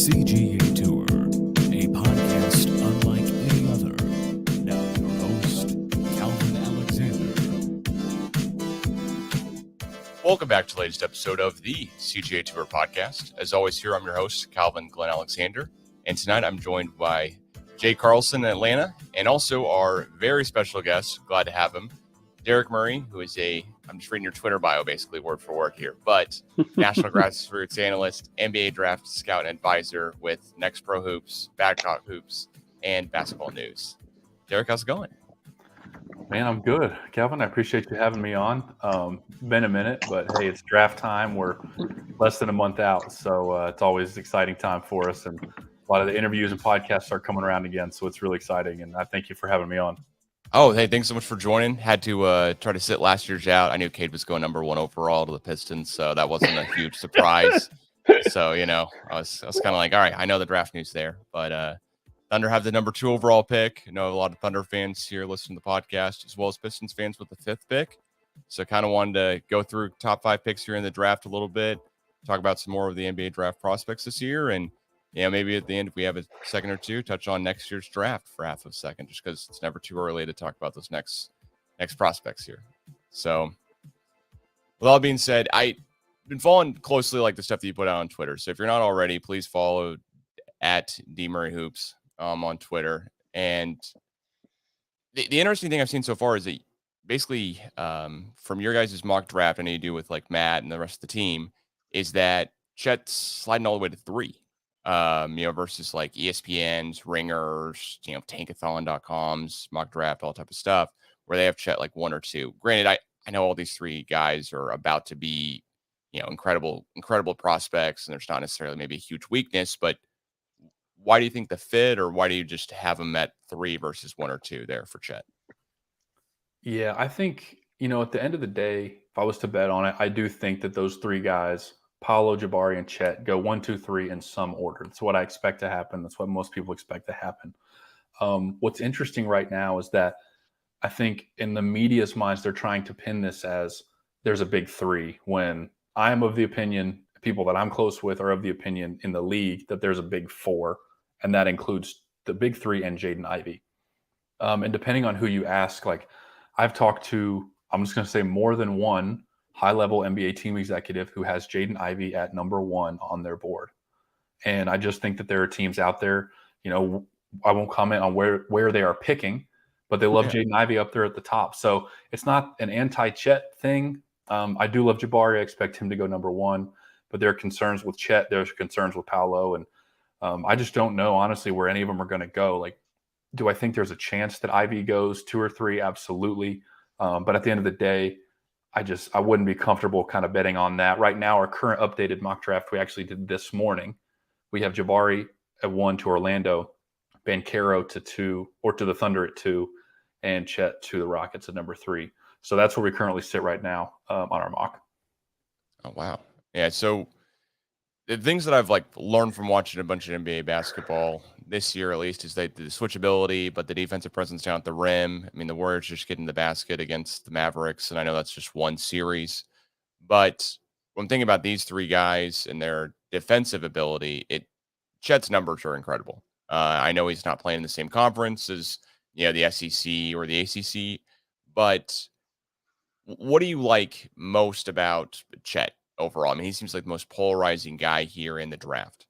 CGA Tour, a podcast unlike any other. Now your host, Calvin Alexander. Welcome back to the latest episode of the CGA Tour podcast. As always, here I'm your host, Calvin Glen Alexander. And tonight I'm joined by Jay Carlson in Atlanta, and also our very special guest, glad to have him, Derek Murray, who is I'm just reading your Twitter bio, basically word for word here, but national grassroots analyst, NBA draft scout and advisor with Next Pro Hoops, Badcock Hoops, and Basketball News. Derek, how's it going? Man, I'm good. Calvin, I appreciate you having me on. Been a minute, but hey, it's draft time. We're less than a month out, so it's always an exciting time for us. And a lot of the interviews and podcasts are coming around again, so it's really exciting. And I thank you for having me on. Oh, hey, thanks so much for joining. Had to try to sit last year's out. I knew Cade was going number 1 overall to the Pistons, so that wasn't a huge surprise. So, I was kind of like, all right, I know the draft news there, but Thunder have the number 2 overall pick. I know a lot of Thunder fans here listening to the podcast, as well as Pistons fans with the 5th pick. So kind of wanted to go through top 5 picks here in the draft a little bit, talk about some more of the NBA draft prospects this year, and maybe at the end, if we have a second or two, touch on next year's draft for half of a second, just because it's never too early to talk about those next prospects here. So with all being said, I've been following closely like the stuff that you put out on Twitter. So if you're not already, please follow at DMurrayHoops on Twitter. And the interesting thing I've seen so far is that basically from your guys' mock draft, I know you do with like Matt and the rest of the team, is that Chet's sliding all the way to 3. Versus like ESPN's, Ringers, Tankathon.com's, mock draft, all type of stuff, where they have Chet like 1 or 2. Granted, I know all these 3 guys are about to be, incredible prospects, and there's not necessarily maybe a huge weakness, but why do you think the fit, or why do you just have them at 3 versus 1 or 2 there for Chet? Yeah, I think, at the end of the day, if I was to bet on it, I do think that those 3 guys, Paolo, Jabari, and Chet, go 1, 2, 3 in some order. That's what I expect to happen. That's what most people expect to happen. What's interesting right now is that I think in the media's minds, they're trying to pin this as there's a big 3, when I am of the opinion, people that I'm close with are of the opinion in the league that there's a big 4, and that includes the big 3 and Jaden Ivey. And depending on who you ask, like I've talked to, I'm just going to say more than one high-level NBA team executive who has Jaden Ivey at number 1 on their board. And I just think that there are teams out there, I won't comment on where they are picking, but they love Jaden Ivey up there at the top. So it's not an anti-Chet thing. I do love Jabari. I expect him to go number 1, but there are concerns with Chet. There's concerns with Paolo. And I just don't know, honestly, where any of them are going to go. Like, do I think there's a chance that Ivey goes 2 or 3? Absolutely. But at the end of the day, I wouldn't be comfortable kind of betting on that. Right now, our current updated mock draft we actually did this morning, we have Jabari at 1 to Orlando, Banchero to 2, or to the Thunder at 2, and Chet to the Rockets at number 3. So that's where we currently sit right now on our mock. Oh, wow. Yeah, so the things that I've learned from watching a bunch of NBA basketball this year, at least, is that the switchability, but the defensive presence down at the rim. I mean, the Warriors just getting the basket against the Mavericks, and I know that's just one series. But when I'm thinking about these 3 guys and their defensive ability, Chet's numbers are incredible. I know he's not playing in the same conference as the SEC or the ACC, but what do you like most about Chet overall? I mean, he seems like the most polarizing guy here in the draft.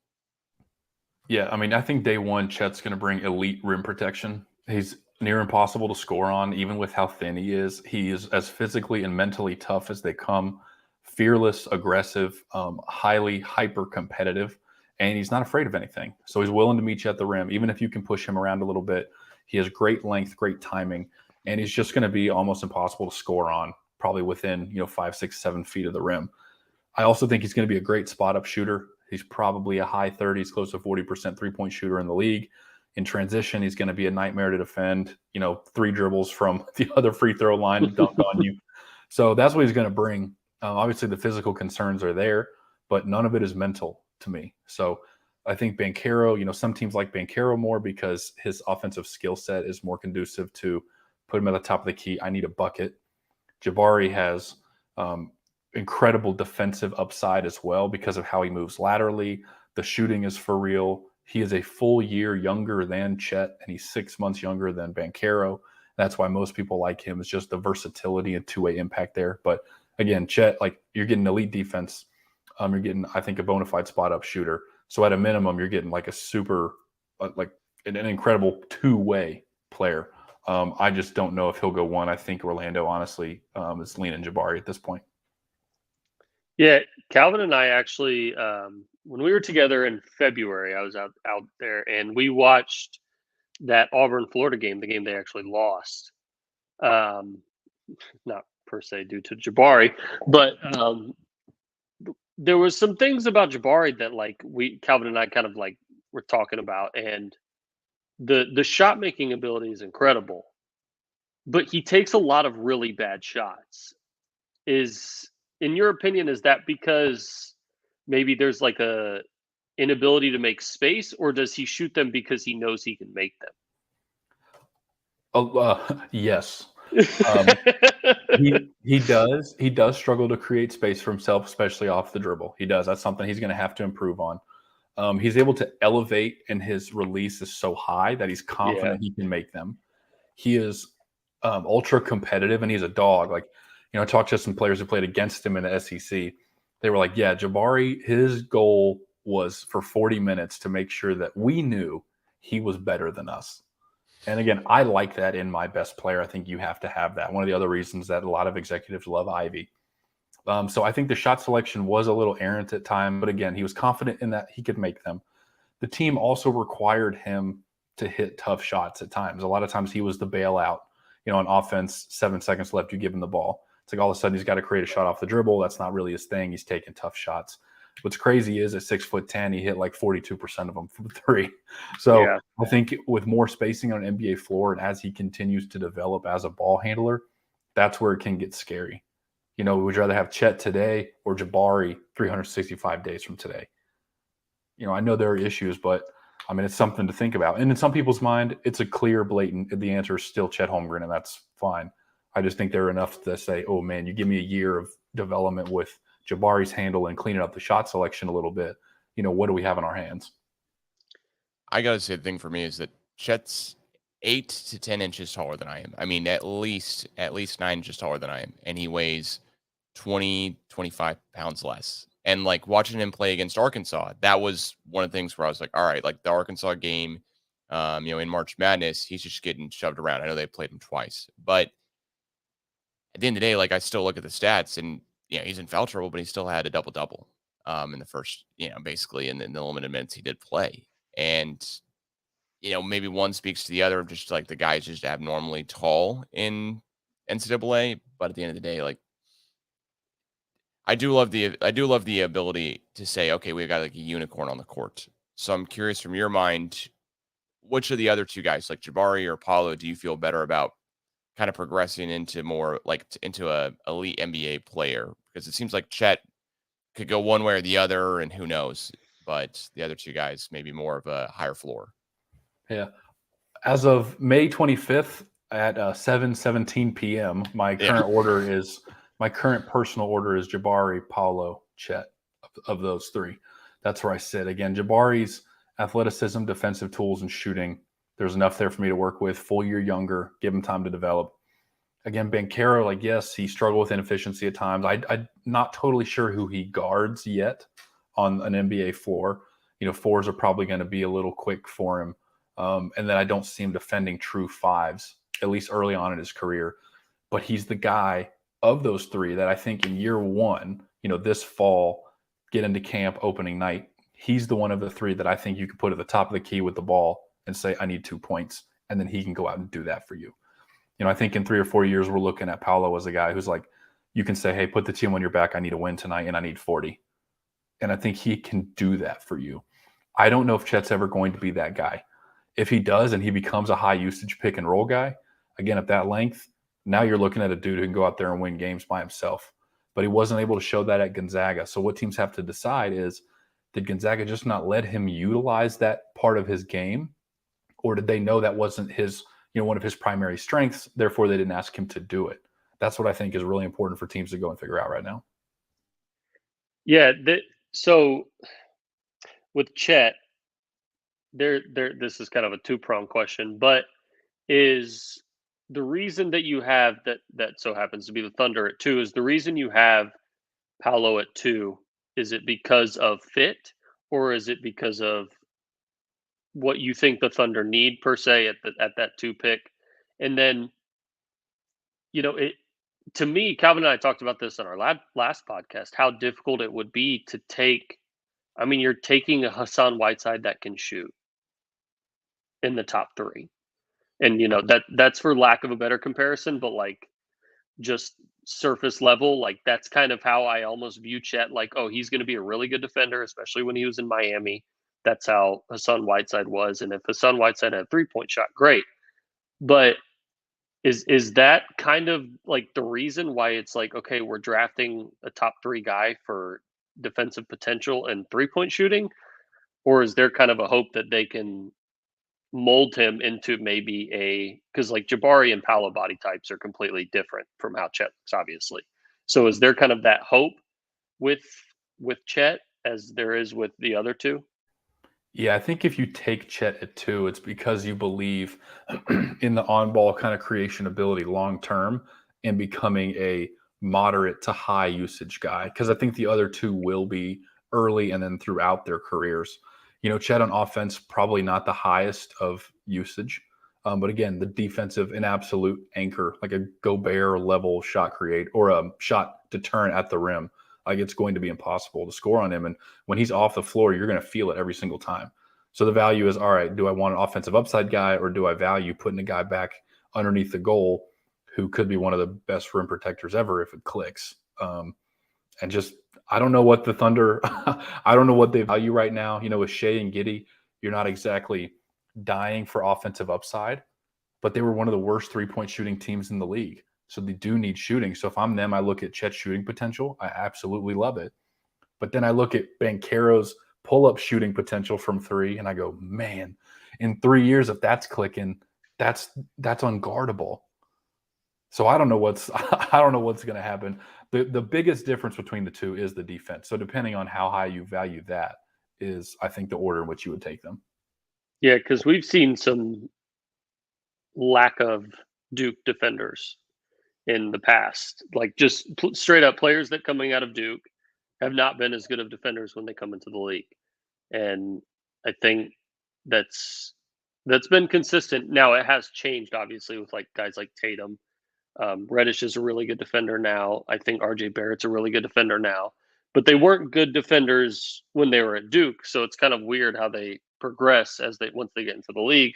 Yeah, I mean, I think day 1, Chet's going to bring elite rim protection. He's near impossible to score on, even with how thin he is. He is as physically and mentally tough as they come, fearless, aggressive, highly hyper-competitive, and he's not afraid of anything. So he's willing to meet you at the rim, even if you can push him around a little bit. He has great length, great timing, and he's just going to be almost impossible to score on, probably within 5, 6, 7 feet of the rim. I also think he's going to be a great spot-up shooter. He's probably a high 30s, close to 40% three-point shooter in the league. In transition, he's going to be a nightmare to defend. 3 dribbles from the other free throw line to dunk on you. So that's what he's going to bring. Obviously, the physical concerns are there, but none of it is mental to me. So I think Banchero, some teams like Banchero more because his offensive skill set is more conducive to put him at the top of the key. I need a bucket. Jabari has incredible defensive upside as well because of how he moves laterally, The shooting is for real. He is a full year younger than Chet, and he's 6 months younger than Banchero. That's why most people like him. Is just the versatility and two-way impact there. But again, Chet, like, you're getting elite defense. You're getting, I think, a bona fide spot-up shooter. So at a minimum, you're getting like a super, like an incredible two-way player. I just don't know if he'll go one. I think Orlando, honestly, is leaning Jabari at this point. Yeah, Calvin and I actually, when we were together in February, I was out there, and we watched that Auburn-Florida game, the game they actually lost. Not per se due to Jabari, but there was some things about Jabari that, like, Calvin and I kind of like were talking about, and the shot making ability is incredible, but he takes a lot of really bad shots. In your opinion, is that because maybe there's like a inability to make space, or does he shoot them because he knows he can make them? Yes. He does struggle to create space for himself, especially off the dribble. He does. That's something he's going to have to improve on. He's able to elevate, and his release is so high that he's confident he can make them. He is ultra competitive, and he's a dog. Like, I talked to some players who played against him in the SEC. They were like, yeah, Jabari, his goal was for 40 minutes to make sure that we knew he was better than us. And again, I like that in my best player. I think you have to have that. One of the other reasons that a lot of executives love Ivy. So I think the shot selection was a little errant at time, but again, he was confident in that he could make them. The team also required him to hit tough shots at times. A lot of times he was the bailout. On offense, 7 seconds left, you give him the ball. It's like all of a sudden he's got to create a shot off the dribble. That's not really his thing. He's taking tough shots. What's crazy is at 6'10", he hit like 42% of them from three. So I think with more spacing on an NBA floor, and as he continues to develop as a ball handler, that's where it can get scary. Would you rather have Chet today or Jabari 365 days from today? I know there are issues, but I mean, it's something to think about. And in some people's mind, it's a clear, blatant, the answer is still Chet Holmgren, and that's fine. I just think they're enough to say, oh man, you give me a year of development with Jabari's handle and cleaning up the shot selection a little bit. What do we have in our hands? I gotta say, the thing for me is that Chet's 8 to 10 inches taller than I am. I mean, at least 9 inches taller than I am, and he weighs 20, 25 pounds less. And like watching him play against Arkansas, that was one of the things where I was like, all right, like the Arkansas game, in March Madness, he's just getting shoved around. I know they played him twice, but at the end of the day, like I still look at the stats, and he's in foul trouble, but he still had a double-double in the first, basically in the limited minutes he did play. And, maybe one speaks to the other, just like the guy's just abnormally tall in NCAA. But at the end of the day, like I do love the ability to say, okay, we've got like a unicorn on the court. So I'm curious, from your mind, which of the other two guys, like Jabari or Paolo, do you feel better about kind of progressing into more like into a elite NBA player? Because it seems like Chet could go one way or the other, and who knows, but the other two guys maybe more of a higher floor. Yeah. As of May 25th at 7:17 p.m., my current personal order is Jabari, Paolo, Chet, of those three. That's where I sit. Again, Jabari's athleticism, defensive tools, and shooting, there's enough there for me to work with. Full year younger, give him time to develop. Again, Banchero, like, yes, he struggled with inefficiency at times. I'm not totally sure who he guards yet on an NBA floor. Fours are probably going to be a little quick for him. And then I don't see him defending true fives, at least early on in his career. But he's the guy of those three that I think in year one, this fall, get into camp opening night, he's the one of the three that I think you could put at the top of the key with the ball and say, I need 2 points. And then he can go out and do that for you. I think in 3 or 4 years, we're looking at Paolo as a guy who's like, you can say, hey, put the team on your back. I need a win tonight, and I need 40. And I think he can do that for you. I don't know if Chet's ever going to be that guy. If he does and he becomes a high usage pick and roll guy, again, at that length, now you're looking at a dude who can go out there and win games by himself. But he wasn't able to show that at Gonzaga. So what teams have to decide is, did Gonzaga just not let him utilize that part of his game? Or did they know that wasn't his, one of his primary strengths, therefore they didn't ask him to do it? That's what I think is really important for teams to go and figure out right now. Yeah. So with Chet, this is kind of a two-pronged question, but is the reason that you have that so happens to be the Thunder at 2, is the reason you have Paolo at 2, is it because of fit, or is it because of what you think the Thunder need per se at that 2 pick? And then, it to me, Calvin and I talked about this on our last podcast, how difficult it would be to take. I mean, you're taking a Hassan Whiteside that can shoot in the top 3. And that's for lack of a better comparison, but like just surface level, like that's kind of how I almost view Chet. Like, oh, he's going to be a really good defender, especially when he was in Miami. That's how Hassan Whiteside was. And if Hassan Whiteside had a 3-point shot, great. But is that kind of like the reason why it's like, okay, we're drafting a top 3 guy for defensive potential and 3-point shooting? Or is there kind of a hope that they can mold him into maybe because like Jabari and Paolo body types are completely different from how Chet looks, obviously. So is there kind of that hope with Chet as there is with the other 2? Yeah, I think if you take Chet at 2, it's because you believe in the on-ball kind of creation ability long term and becoming a moderate to high usage guy. Because I think the other 2 will be early and then throughout their careers. Chet on offense, probably not the highest of usage. But again, the defensive and absolute anchor, like a Gobert level shot create or a shot deterrent at the rim. Like it's going to be impossible to score on him. And when he's off the floor, you're going to feel it every single time. So the value is, all right, do I want an offensive upside guy or do I value putting a guy back underneath the goal who could be one of the best rim protectors ever if it clicks? And just, I don't know what the Thunder, I don't know what they value right now. With Shea and Giddey, you're not exactly dying for offensive upside, but they were one of the worst 3-point shooting teams in the league. So they do need shooting. So if I'm them, I look at Chet's shooting potential. I absolutely love it. But then I look at Banchero's pull-up shooting potential from 3, and I go, man, in 3 years, if that's clicking, that's unguardable. So I don't know what's going to happen. The biggest difference between the 2 is the defense. So depending on how high you value that is, I think, the order in which you would take them. Yeah, because we've seen some lack of Duke defenders in the past, like just straight up players that coming out of Duke have not been as good of defenders when they come into the league. And I think that's been consistent. Now it has changed obviously with like guys like Tatum. Reddish is a really good defender now. I think RJ Barrett's a really good defender now, but they weren't good defenders when they were at Duke. So it's kind of weird how they progress once they get into the league,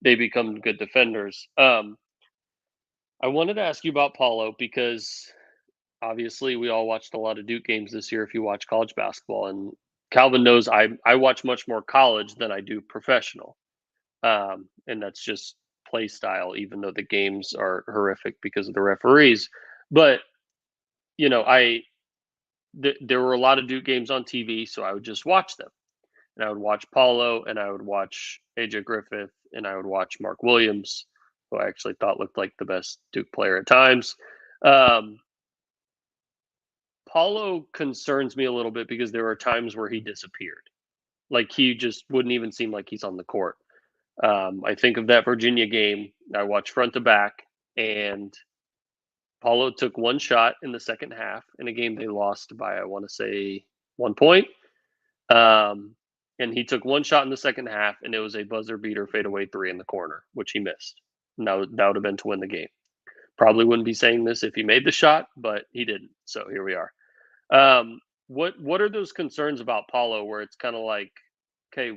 they become good defenders. I wanted to ask you about Paolo because obviously we all watched a lot of Duke games this year if you watch college basketball, and Calvin knows I watch much more college than I do professional. And that's just play style, even though the games are horrific because of the referees. But there were a lot of Duke games on TV, so I would just watch them. And I would watch Paulo, and I would watch AJ Griffith, and I would watch Mark Williams, who I actually thought looked like the best Duke player at times. Paulo concerns me a little bit because there were times where he disappeared. Like he just wouldn't even seem like he's on the court. I think of that Virginia game. I watched front to back, and Paulo took one shot in the second half in a game they lost by, I want to say, 1 point. And he took one shot in the second half, and it was a buzzer beater fadeaway 3 in the corner, which he missed. And that would have been to win the game. Probably wouldn't be saying this if he made the shot, but he didn't. So here we are. What are those concerns about Paulo where it's kind of like, okay,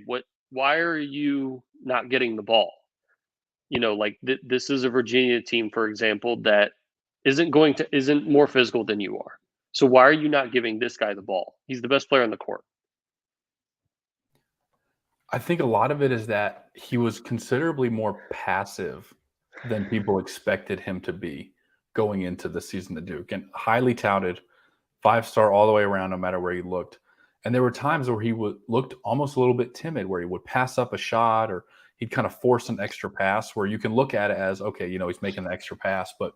why are you not getting the ball? Like this is a Virginia team, for example, that isn't more physical than you are. So why are you not giving this guy the ball? He's the best player on the court. I think a lot of it is that he was considerably more passive than people expected him to be going into the season at Duke, and highly touted, 5-star all the way around, no matter where he looked. And there were times where he looked almost a little bit timid, where he would pass up a shot or he'd kind of force an extra pass where you can look at it as, okay, he's making an extra pass, but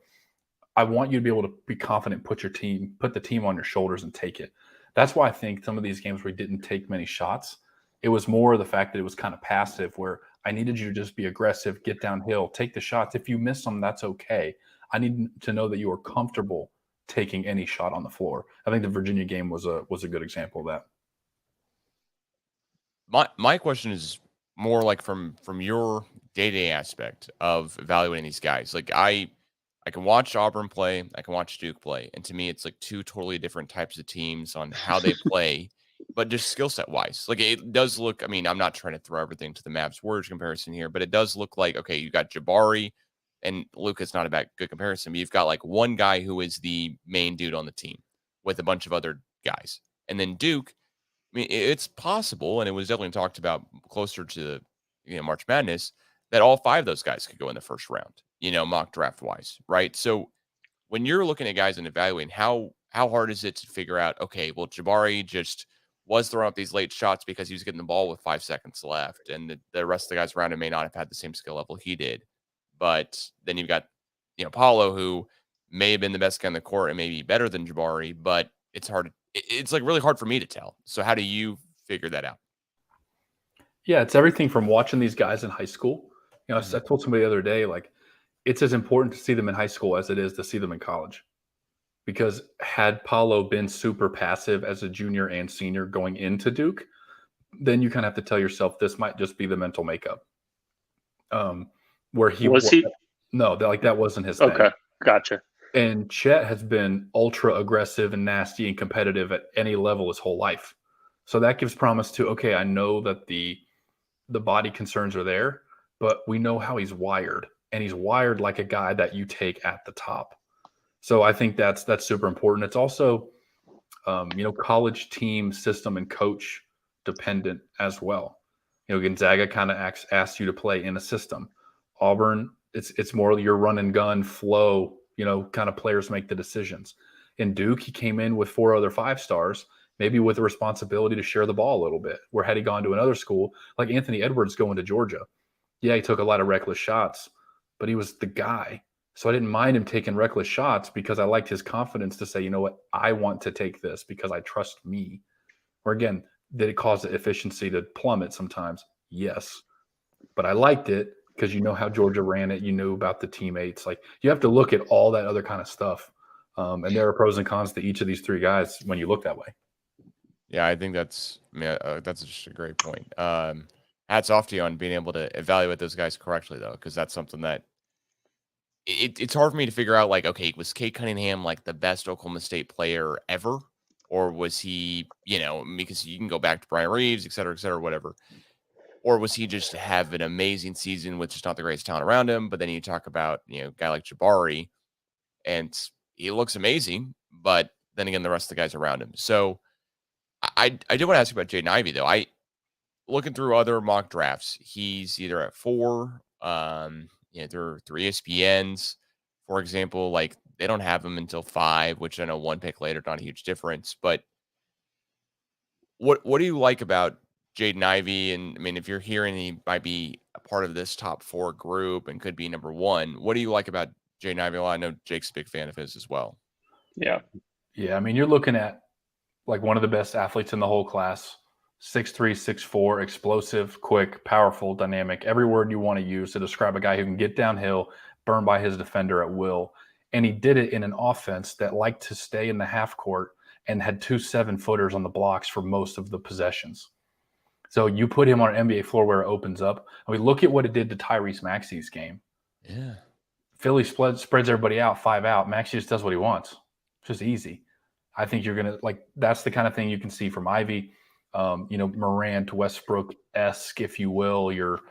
I want you to be able to be confident, put the team on your shoulders and take it. That's why I think some of these games where he didn't take many shots, It was more the fact that it was kind of passive, where I needed you to just be aggressive, get downhill, take the shots. If you miss them, that's okay. I need to know that you are comfortable taking any shot on the floor. I think the Virginia game was a good example of that. My question is more like from your day-to-day aspect of evaluating these guys. Like I can watch Auburn play, I can watch Duke play, and to me it's like two totally different types of teams on how they play, but just skill set wise. Like it does look, I mean, I'm not trying to throw everything to the Mavs Warriors comparison here, but it does look like, okay, you got Jabari and Luka's not a bad good comparison, but you've got like one guy who is the main dude on the team with a bunch of other guys. And then Duke, I mean, it's possible, and it was definitely talked about closer to March Madness, that all five of those guys could go in the first round, mock draft wise, right? So when you're looking at guys and evaluating, how hard is it to figure out? Okay, well, Jabari just was throwing up these late shots because he was getting the ball with 5 seconds left, and the rest of the guys around him may not have had the same skill level he did. But then you've got Paolo, who may have been the best guy on the court and maybe better than Jabari, but it's hard. It's like really hard for me to tell. So how do you figure that out? Yeah, it's everything from watching these guys in high school. I told somebody the other day, like, it's as important to see them in high school as it is to see them in college. Because had Paolo been super passive as a junior and senior going into Duke, then you kind of have to tell yourself this might just be the mental makeup. Where he was he? No, that wasn't his thing. Okay, gotcha. And Chet has been ultra aggressive and nasty and competitive at any level his whole life. So that gives promise to, okay, I know that the body concerns are there, but we know how he's wired. And he's wired like a guy that you take at the top. So I think that's super important. It's also, college team system and coach dependent as well. Gonzaga kind of asks you to play in a system. Auburn, it's more your run and gun flow, kind of players make the decisions. In Duke, he came in with 4 other 5-stars, maybe with a responsibility to share the ball a little bit. Where had he gone to another school, like Anthony Edwards going to Georgia, yeah, he took a lot of reckless shots, but he was the guy. So I didn't mind him taking reckless shots because I liked his confidence to say, you know what, I want to take this because I trust me. Or again, did it cause the efficiency to plummet sometimes? Yes. But I liked it because you know how Georgia ran it. You knew about the teammates. Like, you have to look at all that other kind of stuff. And there are pros and cons to each of these 3 guys when you look that way. Yeah, I think that's just a great point. Hats off to you on being able to evaluate those guys correctly, though, because that's something that it's hard for me to figure out. Like, okay, was Cade Cunningham like the best Oklahoma State player ever? Or was he, because you can go back to Brian Reeves, et cetera, whatever. Or was he just have an amazing season with just not the greatest talent around him? But then you talk about, a guy like Jabari, and he looks amazing, but then again, the rest of the guys around him. So I did want to ask you about Jaden Ivey, though. Looking through other mock drafts, he's either at 4, through ESPNs, for example, like they don't have him until 5, which I know 1 pick later, not a huge difference. But what do you like about Jaden Ivey? And I mean, if you're hearing he might be a part of this top 4 group and could be number 1, what do you like about Jaden Ivey? Well, I know Jake's a big fan of his as well. Yeah. I mean, you're looking at like one of the best athletes in the whole class. 6'3", 6'4", explosive, quick, powerful, dynamic. Every word you want to use to describe a guy who can get downhill, burn by his defender at will. And he did it in an offense that liked to stay in the half court and had 2 7-footers on the blocks for most of the possessions. So you put him on an NBA floor where it opens up. I mean, look at what it did to Tyrese Maxey's game. Yeah. Philly spreads everybody out, 5 out. Maxey just does what he wants. It's just easy. I think you're going to that's the kind of thing you can see from Ivey. Morant, Westbrook-esque, if you will, your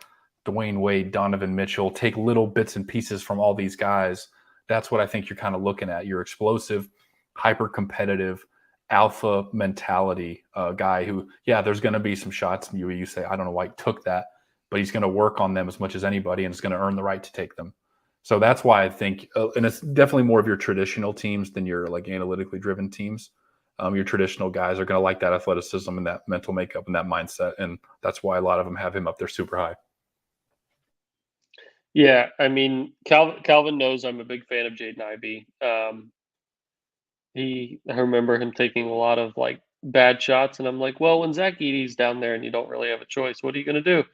Dwayne Wade, Donovan Mitchell, take little bits and pieces from all these guys. That's what I think you're kind of looking at. You're explosive, hyper-competitive, alpha mentality guy who, there's going to be some shots you say, I don't know why he took that, but he's going to work on them as much as anybody and is going to earn the right to take them. So that's why I think, and it's definitely more of your traditional teams than your like analytically driven teams. Your traditional guys are going to like that athleticism and that mental makeup and that mindset. And that's why a lot of them have him up there super high. Yeah. I mean, Calvin knows I'm a big fan of Jaden Ivey. I remember him taking a lot of like bad shots, and I'm like, well, when Zach Edey's down there and you don't really have a choice, what are you going to do?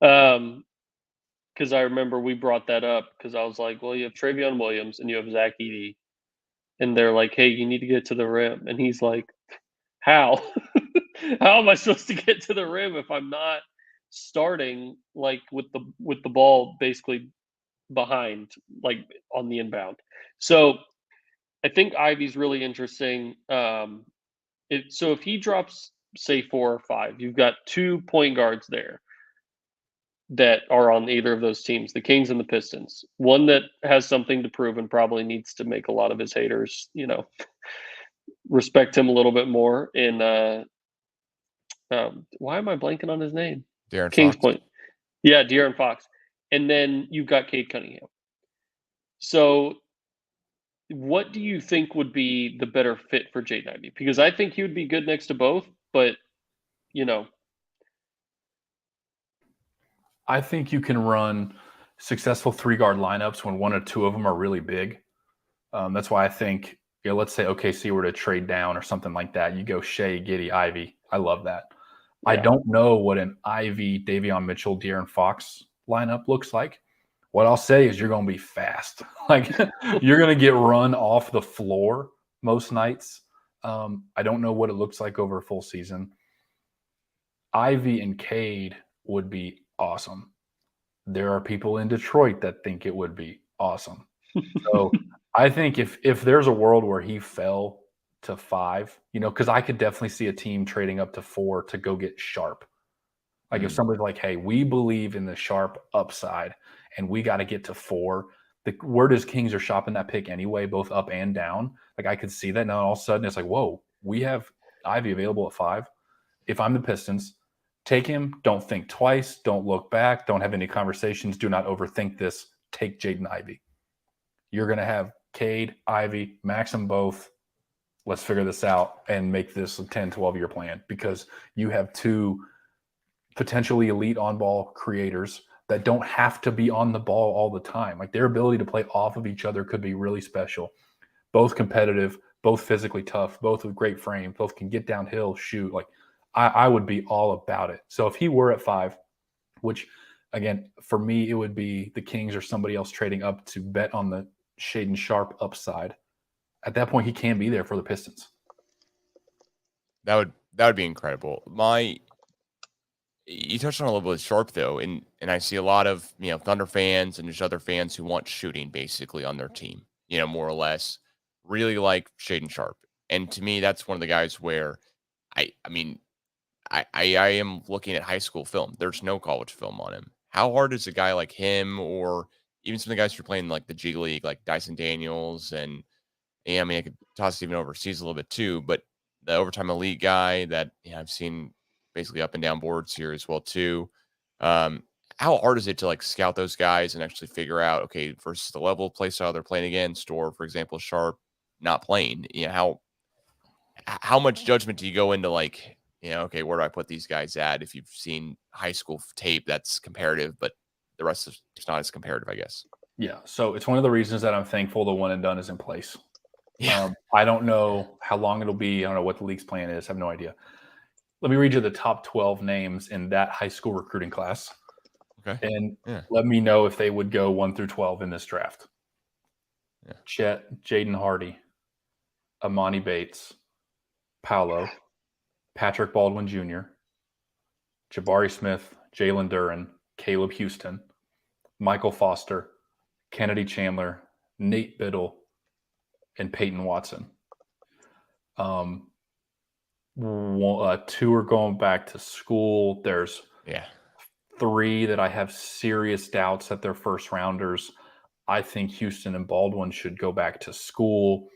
Because I remember we brought that up because I was like, well, you have Travion Williams and you have Zach Edey, and they're like, hey, you need to get to the rim, and he's like, how? How am I supposed to get to the rim if I'm not starting like with the ball basically behind, like on the inbound? So I think Ivy's really interesting. So if he drops, say, 4 or 5, you've got 2 point guards there that are on either of those teams, the Kings and the Pistons. One that has something to prove and probably needs to make a lot of his haters, respect him a little bit more. In why am I blanking on his name? Darren Kings Fox. Point. Yeah, De'Aaron Fox. And then you've got Cade Cunningham. So what do you think would be the better fit for Jaden Ivey? Because I think he would be good next to both, but I think you can run successful 3-guard lineups when 1 or 2 of them are really big. That's why I think, let's say OKC were to trade down or something like that. You go Shea, Giddey, Ivy. I love that. Yeah. I don't know what an Ivy, Davion Mitchell, De'Aaron Fox lineup looks like. What I'll say is you're going to be fast. Like you're going to get run off the floor most nights. I don't know what it looks like over a full season. Ivy and Cade would be awesome. There are people in Detroit that think it would be awesome. So I think if there's a world where he fell to 5, because I could definitely see a team trading up to 4 to go get Sharp. Like if somebody's like, hey, we believe in the Sharp upside and we got to get to 4, the word is Kings are shopping that pick anyway, both up and down. Like I could see that. Now all of a sudden it's like, whoa, we have Ivy available at 5. If I'm the Pistons, take him. Don't think twice. Don't look back. Don't have any conversations. Do not overthink this. Take Jaden Ivey. You're going to have Cade, Ivy, max them both. Let's figure this out and make this a 10, 12-year plan because you have 2 potentially elite on-ball creators that don't have to be on the ball all the time. Like their ability to play off of each other could be really special. Both competitive, both physically tough, both with great frame, both can get downhill, shoot. Like I would be all about it. So if he were at 5, which again, for me, it would be the Kings or somebody else trading up to bet on the Shaedon Sharp upside. At that point, he can be there for the Pistons. That would be incredible. You touched on a little bit of Sharp though, and I see a lot of Thunder fans and just other fans who want shooting basically on their team, more or less, really like Shaedon Sharp. And to me, that's one of the guys where I am looking at high school film. There's no college film on him. How hard is a guy like him, or even some of the guys who are playing like the G League, like Dyson Daniels, and I could toss it even overseas a little bit too, but the overtime elite guy that I've seen basically up and down boards here as well too. How hard is it to like scout those guys and actually figure out, okay, versus the level of play style they're playing against, or for example, Sharp not playing, how much judgment do you go into like, okay, where do I put these guys at? If you've seen high school tape that's comparative, but the rest is not as comparative, I guess. Yeah. So it's one of the reasons that I'm thankful the one and done is in place. Yeah. I don't know how long it'll be. I don't know what the league's plan is. I have no idea. Let me read you the top 12 names in that high school recruiting class. Okay. And let me know if they would go 1 through 12 in this draft. Yeah. Chet, Jaden Hardy, Amani Bates, Paolo, Patrick Baldwin Jr., Jabari Smith, Jalen Duren, Caleb Houston, Michael Foster, Kennedy Chandler, Nate Biddle, and Peyton Watson. 2 are going back to school. There's 3 that I have serious doubts that they're first rounders. I think Houston and Baldwin should go back to school.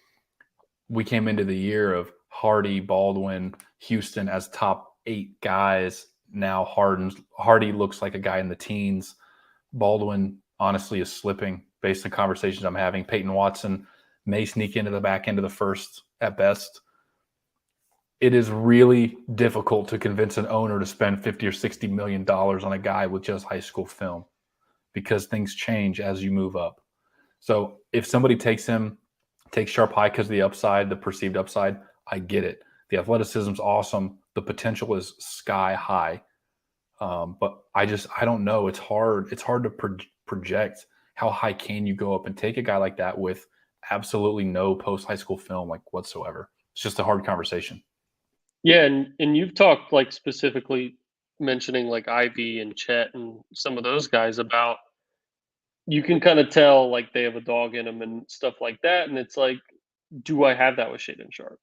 We came into the year of Hardy, Baldwin, Houston as top 8 guys. Now Hardy looks like a guy in the teens. Baldwin honestly is slipping based on conversations I'm having. Peyton Watson may sneak into the back end of the first at best. It is really difficult to convince an owner to spend $50 or $60 million on a guy with just high school film because things change as you move up. So if somebody takes Sharp high because of the upside, the perceived upside, I get it. The athleticism's awesome. The potential is sky high. But I don't know. It's hard. It's hard to project how high can you go up and take a guy like that with absolutely no post high school film like whatsoever. It's just a hard conversation. Yeah, and you've talked like specifically mentioning like Ivy and Chet and some of those guys about you can kind of tell like they have a dog in them and stuff like that. And it's like, do I have that with Shaden Sharp?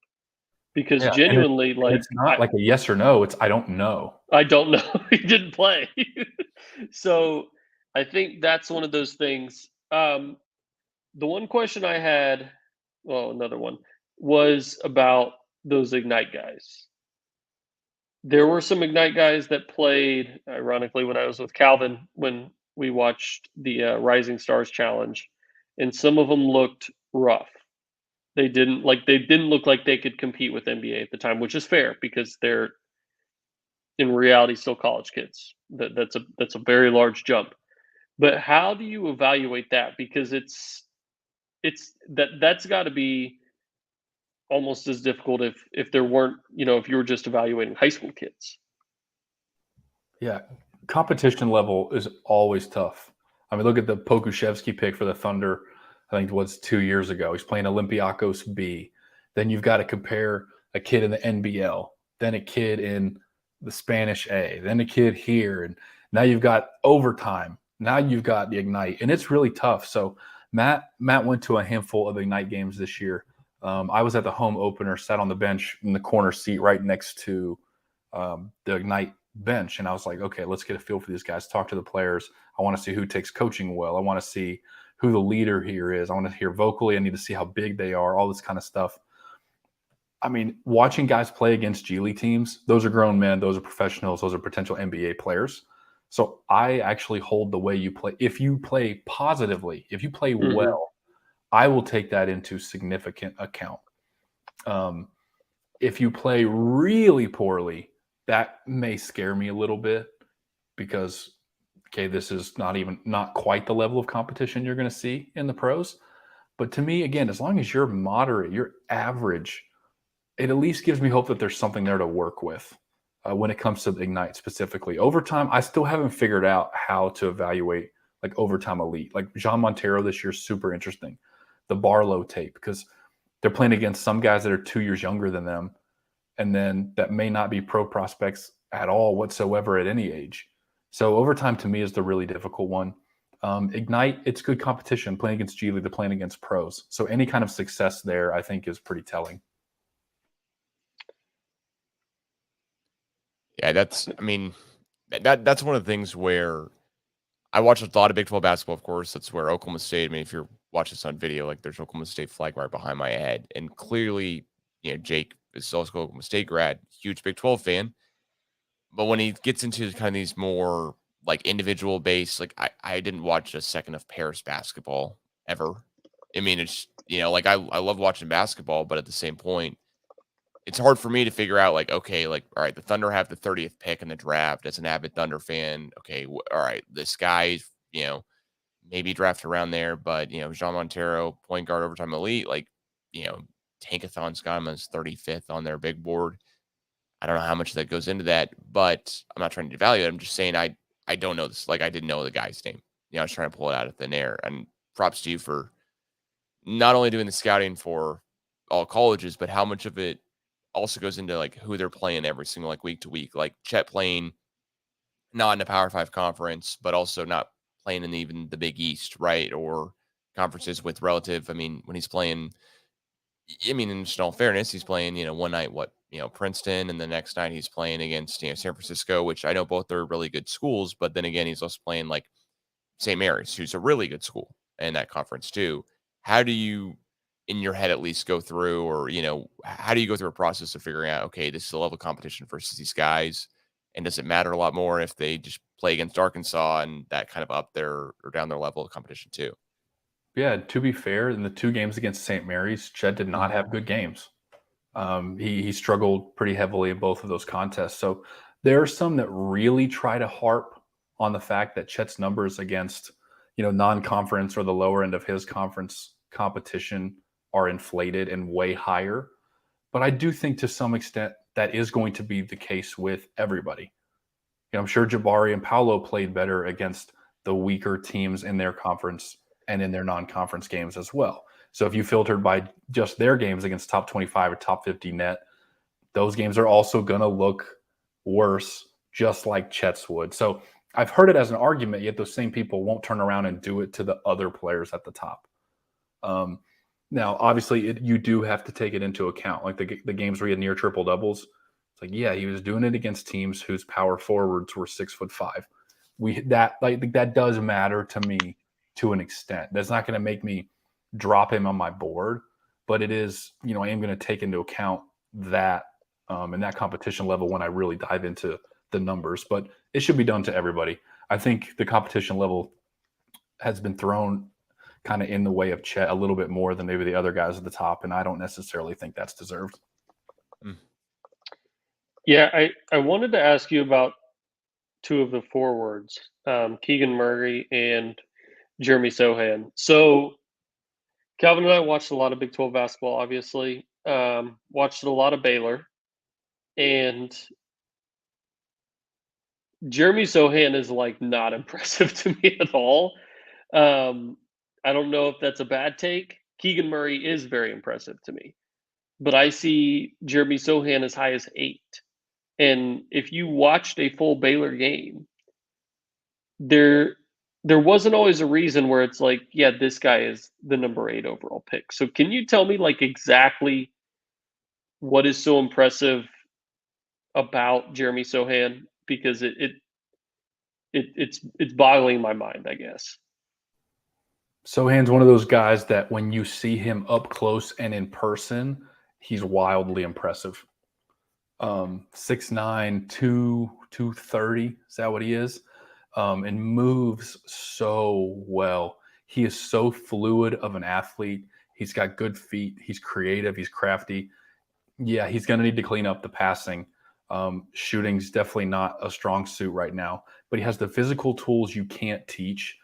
Because Yeah, genuinely, and like it's not like a yes or no. It's I don't know. I don't know. He didn't play. So I think that's one of those things. The one question I had, well, another one, was about those Ignite guys. There were some Ignite guys that played, ironically, when I was with Calvin, when we watched the Rising Stars Challenge, and some of them looked rough. They didn't look like they could compete with NBA at the time, which is fair because they're in reality still college kids. That's a very large jump. But how do you evaluate that? Because that's got to be almost as difficult if there weren't, if you were just evaluating high school kids. Yeah, competition level is always tough. I mean, look at the Pokuševski pick for the Thunder. I think it was 2 years ago. He's playing Olympiacos B. Then you've got to compare a kid in the NBL, then a kid in the Spanish A, then a kid here, and now you've got overtime. Now you've got the Ignite, and it's really tough. So Matt went to a handful of Ignite games this year. I was at the home opener, sat on the bench in the corner seat right next to the Ignite bench, and I was like, okay, let's get a feel for these guys, talk to the players. I want to see who takes coaching well. I want to see who the leader here is. I want to hear vocally. I need to see how big they are, all this kind of stuff. I mean, watching guys play against G League teams, those are grown men, those are professionals, those are potential NBA players. So I actually hold the way you play. If you play positively, if you play well, I will take that into significant account. If you play really poorly, that may scare me a little bit because, okay, this is not quite the level of competition you're going to see in the pros. But to me, again, as long as you're moderate, you're average, it at least gives me hope that there's something there to work with when it comes to Ignite specifically. Overtime, I still haven't figured out how to evaluate like overtime elite. Like Jean Montero this year is super interesting. The Barlow tape, because they're playing against some guys that are 2 years younger than them, and then that may not be pro prospects at all whatsoever at any age. So overtime to me is the really difficult one. Ignite, it's good competition, playing against G League, they're playing against pros. So any kind of success there, I think, is pretty telling. Yeah, that's one of the things where I watch a lot of Big 12 basketball, of course. That's where Oklahoma State, I mean, if you're watching this on video, like there's Oklahoma State flag right behind my head. And clearly, Jake is also an Oklahoma State grad, huge Big 12 fan. But when he gets into kind of these more like individual based, like I didn't watch a second of Paris basketball ever. I mean, it's, like I love watching basketball, but at the same point, it's hard for me to figure out, like, okay, like, all right, the Thunder have the 30th pick in the draft as an avid Thunder fan. Okay, all right, this guy's, maybe draft around there, but, Jean Montero, point guard, overtime elite, like, Tankathon's got him as 35th on their big board. I don't know how much that goes into that, but I'm not trying to devalue it. I'm just saying I don't know this. Like, I didn't know the guy's name. I was trying to pull it out of thin air. And props to you for not only doing the scouting for all colleges, but how much of it also goes into like who they're playing every single like week to week. Like Chet playing not in a Power 5 conference, but also not playing in even the Big East, right? Or conferences with relative. I mean, when he's playing, in just all fairness, he's playing, one night, Princeton, and the next night he's playing against, San Francisco, which I know both are really good schools, but then again, he's also playing like St. Mary's, who's a really good school in that conference too. How do you, in your head, at least go through, or, how do you go through a process of figuring out, okay, this is a level of competition versus these guys? And does it matter a lot more if they just play against Arkansas and that kind of up their or down their level of competition too? Yeah, to be fair, in the 2 games against St. Mary's, Chet did not have good games. He struggled pretty heavily in both of those contests. So there are some that really try to harp on the fact that Chet's numbers against, non-conference or the lower end of his conference competition are inflated and way higher. But I do think to some extent that is going to be the case with everybody. I'm sure Jabari and Paolo played better against the weaker teams in their conference and in their non-conference games as well. So if you filtered by just their games against top 25 or top 50 net, those games are also going to look worse, just like Chet's would. So I've heard it as an argument, yet those same people won't turn around and do it to the other players at the top. Now, obviously, you do have to take it into account. Like the games where he had near triple doubles, it's like, yeah, he was doing it against teams whose power forwards were 6'5". That does matter to me to an extent. That's not going to make me drop him on my board, but it is, I am going to take into account that and that competition level when I really dive into the numbers. But it should be done to everybody. I think the competition level has been thrown kind of in the way of Chet a little bit more than maybe the other guys at the top, and I don't necessarily think that's deserved. Yeah, I wanted to ask you about two of the forwards, Keegan Murray and Jeremy Sohan. So Calvin and I watched a lot of Big 12 basketball, obviously. Watched a lot of Baylor. And Jeremy Sohan is like not impressive to me at all. I don't know if that's a bad take. Keegan Murray is very impressive to me. But I see Jeremy Sohan as high as 8. And if you watched a full Baylor game, there wasn't always a reason where it's like, yeah, this guy is the number 8 overall pick. So can you tell me like exactly what is so impressive about Jeremy Sohan? Because it's boggling my mind, I guess. Sohan's one of those guys that when you see him up close and in person, he's wildly impressive. 6'9", 230, is that what he is? And moves so well. He is so fluid of an athlete. He's got good feet. He's creative. He's crafty. Yeah, he's going to need to clean up the passing. Shooting's definitely not a strong suit right now, but he has the physical tools you can't teach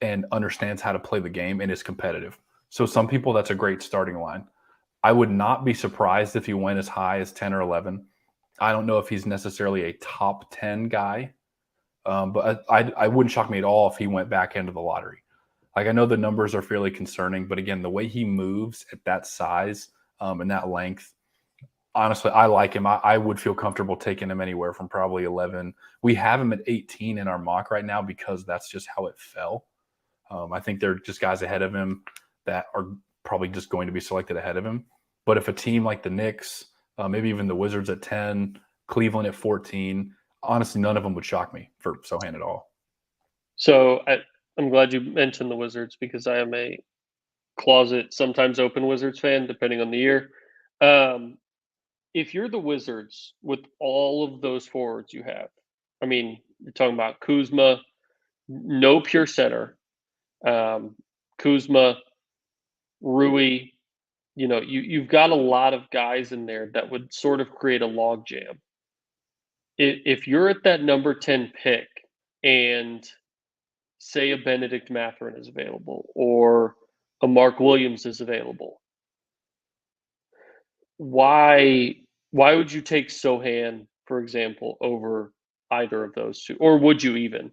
and understands how to play the game and is competitive. So some people, that's a great starting line. I would not be surprised if he went as high as 10 or 11. I don't know if he's necessarily a top 10 guy, but I wouldn't shock me at all if he went back into the lottery. Like, I know the numbers are fairly concerning, but again, the way he moves at that size and that length, honestly, I like him. I would feel comfortable taking him anywhere from probably 11. We have him at 18 in our mock right now because that's just how it fell. I think there are just guys ahead of him that are probably just going to be selected ahead of him. But if a team like the Knicks, maybe even the Wizards at 10, Cleveland at 14, honestly, none of them would shock me for Sohan at all. So I'm glad you mentioned the Wizards because I am a closet, sometimes open Wizards fan, depending on the year. If you're the Wizards with all of those forwards you have, I mean, you're talking about Kuzma, no pure center, Kuzma, Rui, you've got a lot of guys in there that would sort of create a log jam. If you're at that number 10 pick and say a Benedict Mathurin is available or a Mark Williams is available, why would you take Sohan, for example, over either of those two? Or would you even?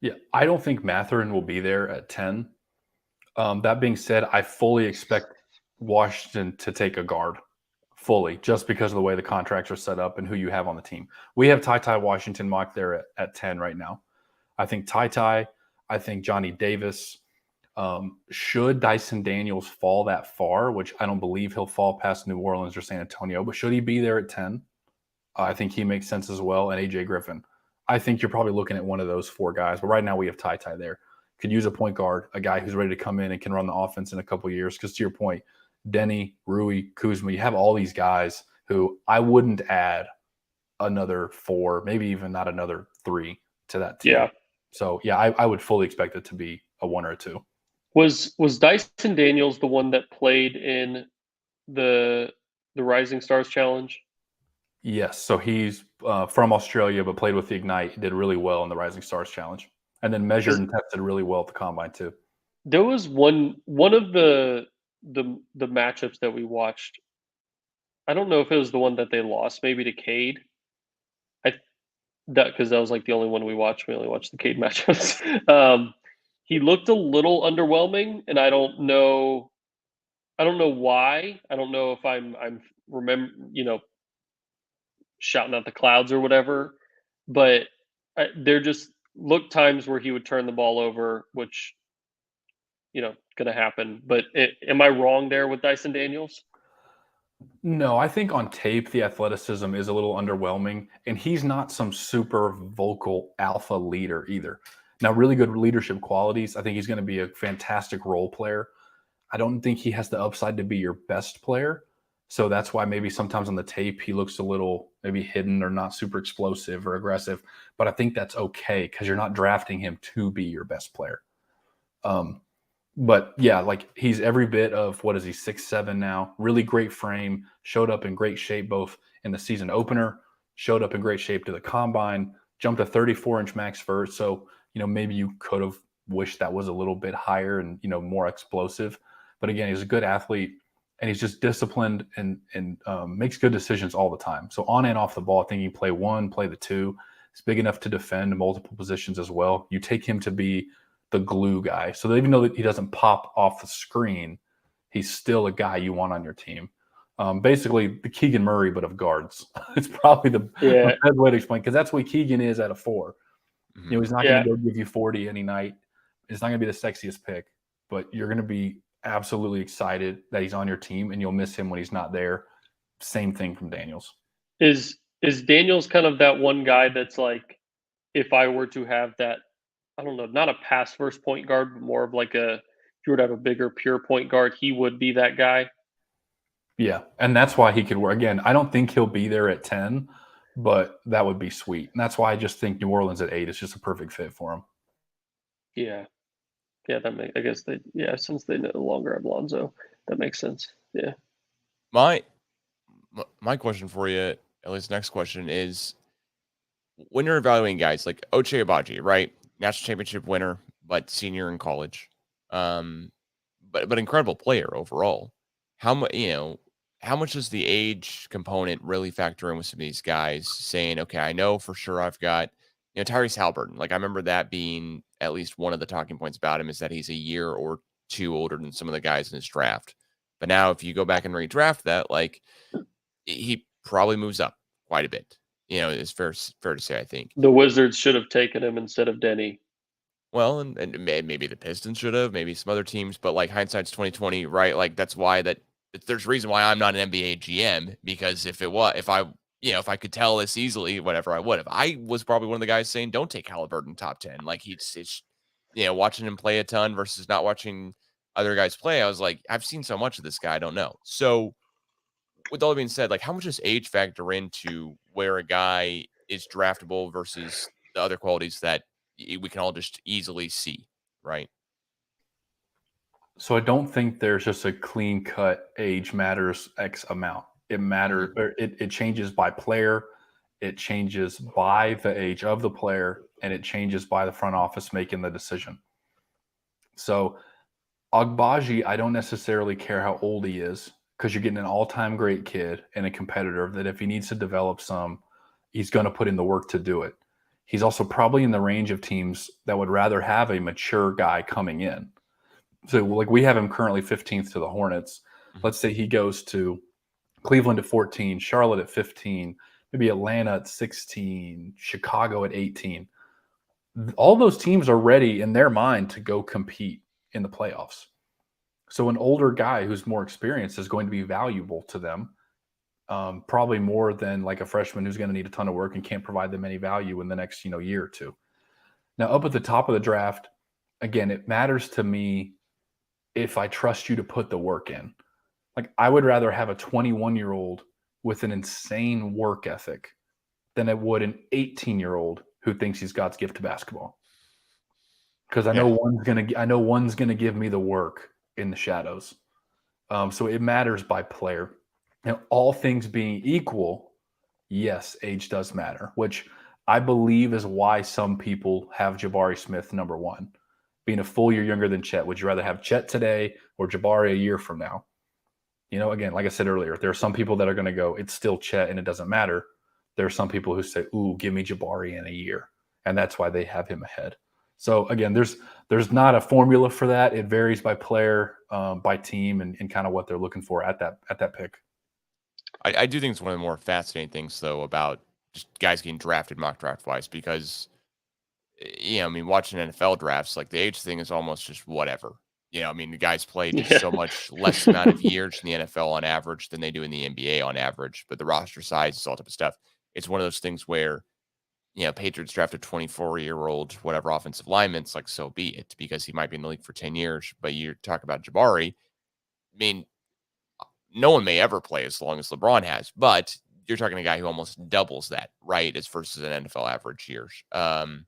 Yeah, I don't think Mathurin will be there at 10. That being said, I fully expect Washington to take a guard fully just because of the way the contracts are set up and who you have on the team. We have Ty Washington mocked there at 10 right now. I think Ty, I think Johnny Davis. Should Dyson Daniels fall that far, which I don't believe he'll fall past New Orleans or San Antonio, but should he be there at 10, I think he makes sense as well. And AJ Griffin. I think you're probably looking at one of those 4 guys, but right now we have Ty there. Could use a point guard, a guy who's ready to come in and can run the offense in a couple of years. Because to your point, Denny, Rui, Kuzma, you have all these guys who I wouldn't add another 4, maybe even not another 3 to that team. Yeah. So, yeah, I would fully expect it to be a 1 or a 2. Was Dyson Daniels the one that played in the Rising Stars Challenge? Yes. So he's from Australia, but played with the Ignite. He did really well in the Rising Stars Challenge, and then measured and tested really well at the Combine too. There was one of the matchups that we watched. I don't know if it was the one that they lost maybe to Cade. Because that was like the only one we watched. We only watched the Cade matchups. He looked a little underwhelming, and I don't know. I don't know why. I don't know if I'm shouting at the clouds or whatever. But there just looked times where he would turn the ball over, which going to happen. But am I wrong there with Dyson Daniels? No, I think on tape the athleticism is a little underwhelming, and he's not some super vocal alpha leader either. Now, really good leadership qualities. I think he's going to be a fantastic role player. I don't think he has the upside to be your best player. So that's why maybe sometimes on the tape he looks a little maybe hidden or not super explosive or aggressive. But I think that's okay because you're not drafting him to be your best player. But yeah, like he's every bit of what is he, 6'7" now? Really great frame, showed up in great shape both in the season opener, showed up in great shape to the combine, jumped a 34-inch max vert. So, maybe you could have wished that was a little bit higher and, more explosive. But again, he's a good athlete and he's just disciplined and makes good decisions all the time. So on and off the ball, I think he can play one, play the two. He's big enough to defend multiple positions as well. You take him to be the glue guy. So even though he doesn't pop off the screen, he's still a guy you want on your team. Basically, the Keegan Murray, but of guards. It's probably the best way to explain, because that's what Keegan is at a 4. Mm-hmm. He's not going to go give you 40 any night. It's not going to be the sexiest pick, but you're going to be absolutely excited that he's on your team, and you'll miss him when he's not there. Same thing from Daniels. Is Daniels kind of that one guy that's like, if I were to have that, I don't know, not a pass first point guard, but more of like if you were to have a bigger pure point guard, he would be that guy? Yeah, and that's why he could work. Again, I don't think he'll be there at 10, but that would be sweet. And that's why I just think New Orleans at 8 is just a perfect fit for him. Yeah. Yeah, I guess since they no longer have Lonzo, that makes sense. Yeah. My question for you, at least next question, is when you're evaluating guys like Ochai Agbaji, right? National championship winner, but senior in college. But incredible player overall. How much does the age component really factor in with some of these guys saying, okay, I know for sure I've got, Tyrese Halliburton. Like I remember that being at least one of the talking points about him is that he's a year or two older than some of the guys in his draft. But now if you go back and redraft that, like he probably moves up quite a bit. It's fair to say, I think. The Wizards should have taken him instead of Denny. Well, and maybe the Pistons should have, maybe some other teams, but like hindsight's 2020, right? Like that's why there's a reason why I'm not an NBA GM, because if I could tell this easily, whatever, I would have. I was probably one of the guys saying, don't take Halliburton top 10. Like it's watching him play a ton versus not watching other guys play. I was like, I've seen so much of this guy, I don't know. So with all that being said, like how much does age factor into where a guy is draftable versus the other qualities that we can all just easily see, right? So I don't think there's just a clean cut age matters X amount. It matters, or it changes by player, it changes by the age of the player, and it changes by the front office making the decision. So Agbaji, I don't necessarily care how old he is, because you're getting an all-time great kid and a competitor that if he needs to develop some, he's going to put in the work to do it. He's also probably in the range of teams that would rather have a mature guy coming in. So like we have him currently 15th to the Hornets. Let's say he goes to Cleveland at 14, Charlotte at 15, maybe Atlanta at 16, Chicago at 18. All those teams are ready in their mind to go compete in the playoffs. So an older guy who's more experienced is going to be valuable to them, probably more than like a freshman who's going to need a ton of work and can't provide them any value in the next year or two. Now, up at the top of the draft, again, it matters to me if I trust you to put the work in. Like I would rather have a 21-year-old with an insane work ethic than I would an 18-year-old who thinks he's God's gift to basketball. Because I know one's gonna give me the work in the shadows. So it matters by player. Now, all things being equal, yes, age does matter, which I believe is why some people have Jabari Smith number 1. Being a full year younger than Chet. Would you rather have Chet today or Jabari a year from now? Again, like I said earlier, there are some people that are going to go, it's still Chet and it doesn't matter. There are some people who say, ooh, give me Jabari in a year. And that's why they have him ahead. So again, there's not a formula for that. It varies by player, by team, and kind of what they're looking for at that pick. I do think it's one of the more fascinating things, though, about just guys getting drafted mock draft wise, because, I mean, watching NFL drafts, like the age thing is almost just whatever. I mean, the guys play just Yeah. so much less amount of years in the NFL on average than they do in the NBA on average, but the roster size, all type of stuff. It's one of those things where, Patriots draft a 24-year-old, whatever offensive lineman, it's like, so be it, because he might be in the league for 10 years. But you talk about Jabari, I mean, no one may ever play as long as LeBron has, but you're talking a guy who almost doubles that, right, as versus an NFL average years. And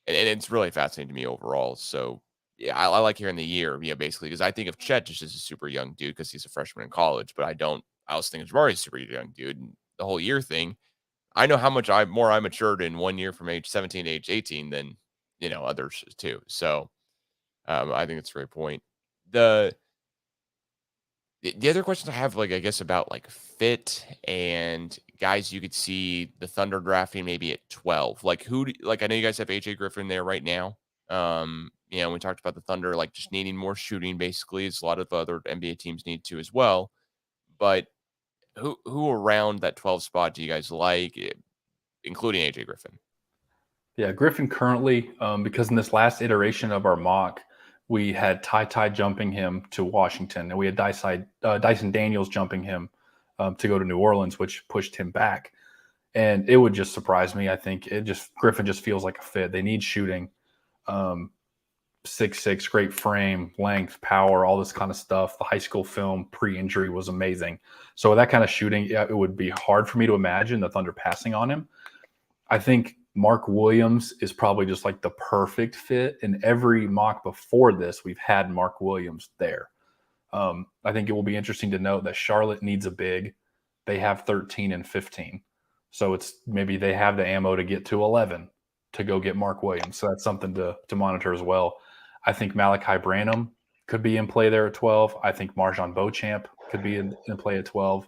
it's really fascinating to me overall. So, yeah, I like hearing the year, basically, because I think of Chet just as a super young dude because he's a freshman in college, but I also think of Jabari as a super young dude. And the whole year thing, I know how much more I matured in 1 year from age 17 to age 18 than, others too. So I think it's a great point. The other questions I have, like, I guess about like fit and guys you could see the Thunder drafting maybe at 12. Like I know you guys have AJ Griffin there right now. We talked about the Thunder like just needing more shooting basically, as a lot of other NBA teams need to as well. But who around that 12 spot do you guys like, including AJ Griffin? Yeah, Griffin currently, because in this last iteration of our mock, we had Ty jumping him to Washington, and we had Dyson Daniels jumping him to go to New Orleans, which pushed him back. And it would just surprise me. I think Griffin just feels like a fit. They need shooting, 6'6", great frame, length, power, all this kind of stuff. The high school film pre-injury was amazing. So with that kind of shooting, yeah, it would be hard for me to imagine the Thunder passing on him. I think Mark Williams is probably just like the perfect fit. In every mock before this, we've had Mark Williams there. I think it will be interesting to note that Charlotte needs a big. They have 13 and 15. So it's maybe they have the ammo to get to 11 to go get Mark Williams. So that's something to monitor as well. I think Malachi Branham could be in play there at 12. I think Marjon Beauchamp could be in play at 12.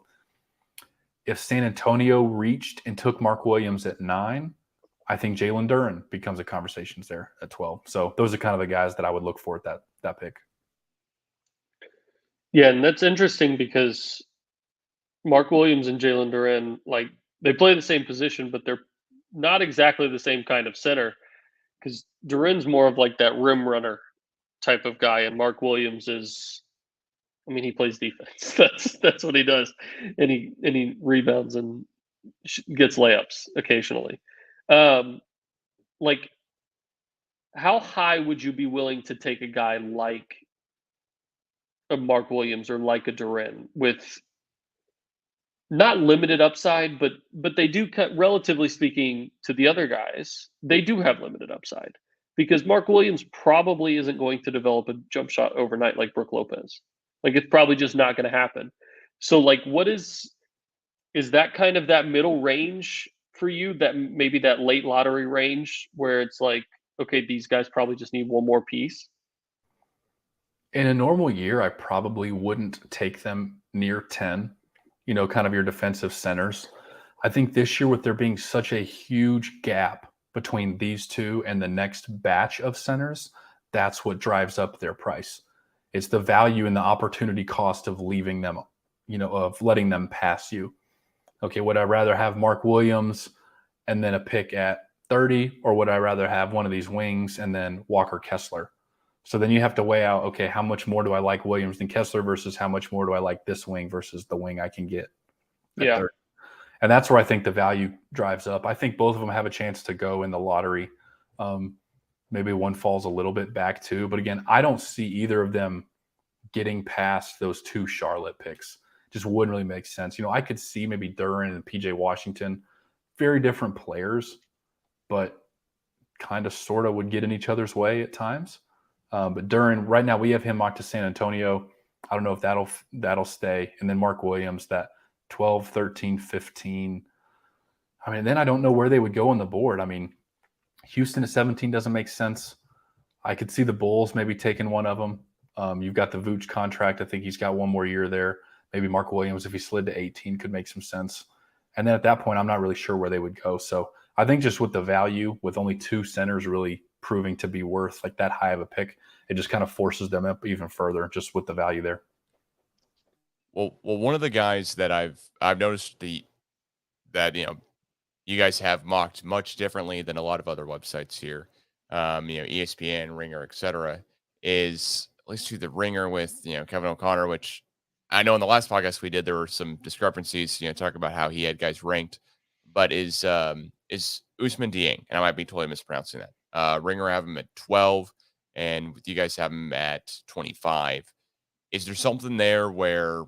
If San Antonio reached and took Mark Williams at 9, I think Jalen Duren becomes a conversation there at 12. So those are kind of the guys that I would look for at that pick. Yeah, and that's interesting because Mark Williams and Jalen Duren, like, they play the same position, but they're not exactly the same kind of center, because Duren's more of like that rim runner type of guy, and Mark Williams is, I mean, he plays defense. That's what he does, and he rebounds and gets layups occasionally. Like, how high would you be willing to take a guy like a Mark Williams or like a Duren with not limited upside, but they do cut, relatively speaking, to the other guys, they do have limited upside, because Mark Williams probably isn't going to develop a jump shot overnight like Brook Lopez. Like, it's probably just not going to happen. So, like, what is that kind of that middle range for you, that maybe that late lottery range where it's like, okay, these guys probably just need one more piece? In a normal year, I probably wouldn't take them near 10, kind of your defensive centers. I think this year, with there being such a huge gap between these two and the next batch of centers, that's what drives up their price. It's the value and the opportunity cost of leaving them, of letting them pass you. Okay, would I rather have Mark Williams and then a pick at 30, or would I rather have one of these wings and then Walker Kessler? So then you have to weigh out, okay, how much more do I like Williams than Kessler versus how much more do I like this wing versus the wing I can get at 30. And that's where I think the value drives up. I think both of them have a chance to go in the lottery. Maybe one falls a little bit back too. But again, I don't see either of them getting past those two Charlotte picks. Just wouldn't really make sense. I could see maybe Duren and PJ Washington, very different players, but kind of sort of would get in each other's way at times. But Duren, right now we have him mocked to San Antonio. I don't know if that'll stay. And then Mark Williams, that 12, 13, 15. I mean, then I don't know where they would go on the board. I mean, Houston at 17 doesn't make sense. I could see the Bulls maybe taking one of them. You've got the Vooch contract. I think he's got one more year there. Maybe Mark Williams, if he slid to 18, could make some sense. And then at that point, I'm not really sure where they would go. So I think just with the value, with only 2 centers really proving to be worth like that high of a pick, it just kind of forces them up even further just with the value there. Well, one of the guys that I've noticed that you guys have mocked much differently than a lot of other websites here, ESPN, Ringer, etc., is at least through the Ringer with Kevin O'Connor, which I know in the last podcast we did there were some discrepancies, talking about how he had guys ranked, but is Usman Dieng, and I might be totally mispronouncing that. Ringer have him at 12, and you guys have him at 25. Is there something there where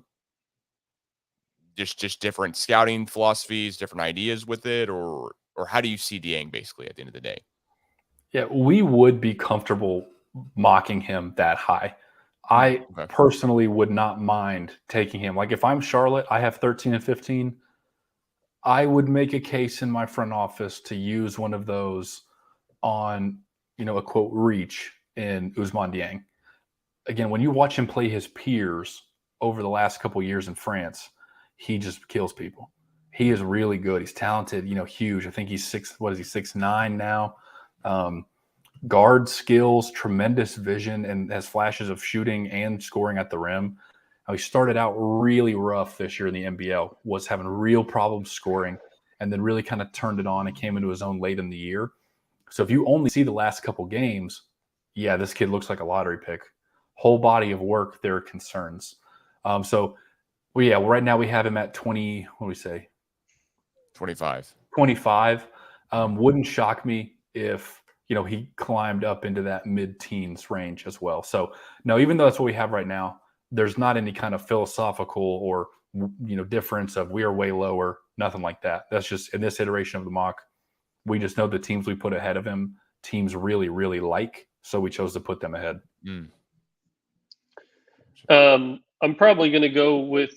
just different scouting philosophies, different ideas with it, or how do you see Dieng basically at the end of the day? Yeah, we would be comfortable mocking him that high. I Okay. personally would not mind taking him. Like if I'm Charlotte, I have 13 and 15. I would make a case in my front office to use one of those on, a quote reach in Ousmane Dieng. Again, when you watch him play his peers over the last couple of years in France, he just kills people. He is really good. He's talented, huge. I think he's 6'9" now. Guard skills, tremendous vision, and has flashes of shooting and scoring at the rim. He started out really rough this year in the NBL, was having real problems scoring, and then really kind of turned it on and came into his own late in the year. So if you only see the last couple games, yeah, this kid looks like a lottery pick. Whole body of work, there are concerns. Right now we have him at 20, what do we say? 25. 25. Wouldn't shock me if, he climbed up into that mid-teens range as well. So, no, even though that's what we have right now, there's not any kind of philosophical or, difference of we are way lower, nothing like that. That's just in this iteration of the mock, we just know the teams we put ahead of him, teams really, really like, so we chose to put them ahead. I'm probably going to go with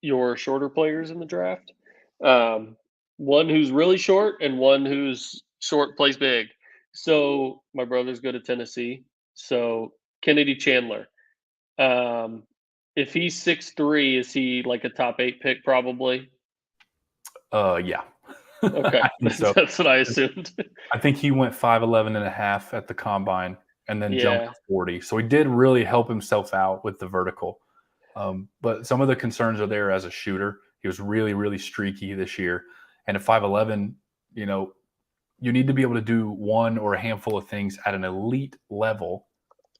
your shorter players in the draft. One who's really short and one who's short plays big. So my brothers go to Tennessee. So Kennedy Chandler. If he's 6'3", is he like a top 8 pick probably? Yeah. Okay. So. That's what I assumed. I think he went 5'11" and a half at the combine and then jumped to 40. So he did really help himself out with the vertical. But some of the concerns are there as a shooter. He was really, really streaky this year. And at 5'11", you need to be able to do one or a handful of things at an elite level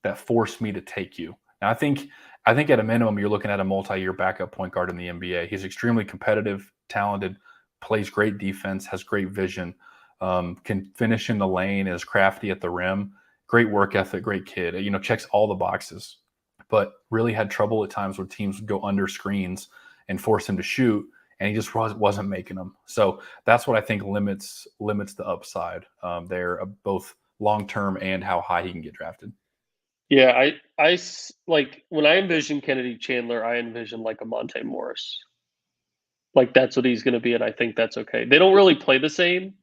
that force me to take you. Now, I think at a minimum, you're looking at a multi-year backup point guard in the NBA. He's extremely competitive, talented, plays great defense, has great vision, can finish in the lane, is crafty at the rim, great work ethic, great kid, checks all the boxes, but really had trouble at times where teams would go under screens and force him to shoot, and he just wasn't making them. So that's what I think limits the upside there, both long-term and how high he can get drafted. Yeah, I like when I envision Kennedy Chandler, I envision like a Monte Morris. Like that's what he's going to be, and I think that's okay. They don't really play the same,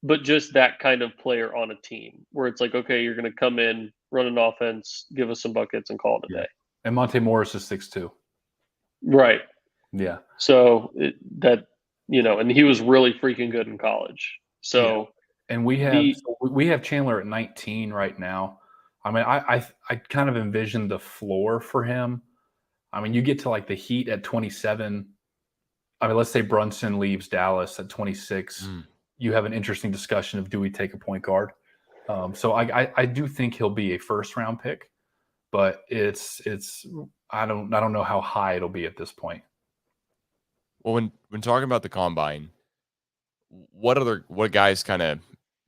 but just that kind of player on a team where it's like, okay, you're going to come in, run an offense, give us some buckets, and call it a day. And Monte Morris is 6'2". Right. Yeah. So and he was really freaking good in college. So, and we have Chandler at 19 right now. I mean, I kind of envision the floor for him. I mean, you get to like the Heat at 27. I mean, let's say Brunson leaves Dallas at 26. You have an interesting discussion of do we take a point guard? So I do think he'll be a first round pick, but it's I don't know how high it'll be at this point. Well, when talking about the combine, what guys kind of